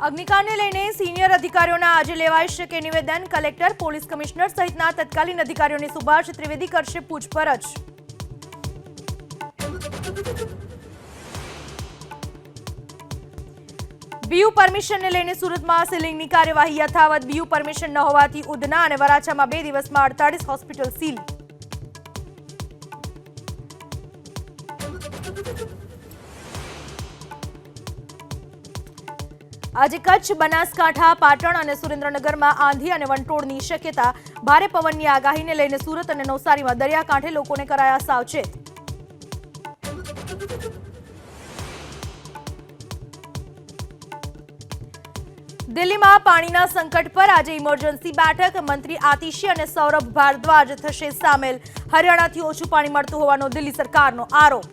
અગ્નિકાંડને લઈને સિનિયર અધિકારીઓના આજે લેવાઈ શકે નિવેદન. કલેક્ટર, પોલીસ કમિશનર સહિતના તત્કાલીન અધિકારીઓની સુભાષ ત્રિવેદી કરશે પૂછપરછ. બીયુ પરમિશનને લઈને સુરતમાં સીલિંગની કાર્યવાહી યથાવત. બીયુ પરમિશન ન હોવાથી ઉધના અને વરાછામાં 2 દિવસમાં 48 હોસ્પિટલ સીલ. આજે કચ્છ, બનાસકાંઠા, પાટણ અને સુરેન્દ્રનગરમાં આંધી અને વંટોળની શક્યતા. ભારે પવનની આગાહીને લઈને સુરત અને નવસારીમાં દરિયાકાંઠે લોકોને કરાયા સાવચેત. દિલ્હીમાં પાણીના સંકટ પર આજે ઇમરજન્સી બેઠક. મંત્રી આતિશી અને સૌરભ ભારદ્વાજ થશે સામેલ. હરિયાણાથી ઓછું પાણી મળતું હોવાનો દિલ્હી સરકારનો આરોપ.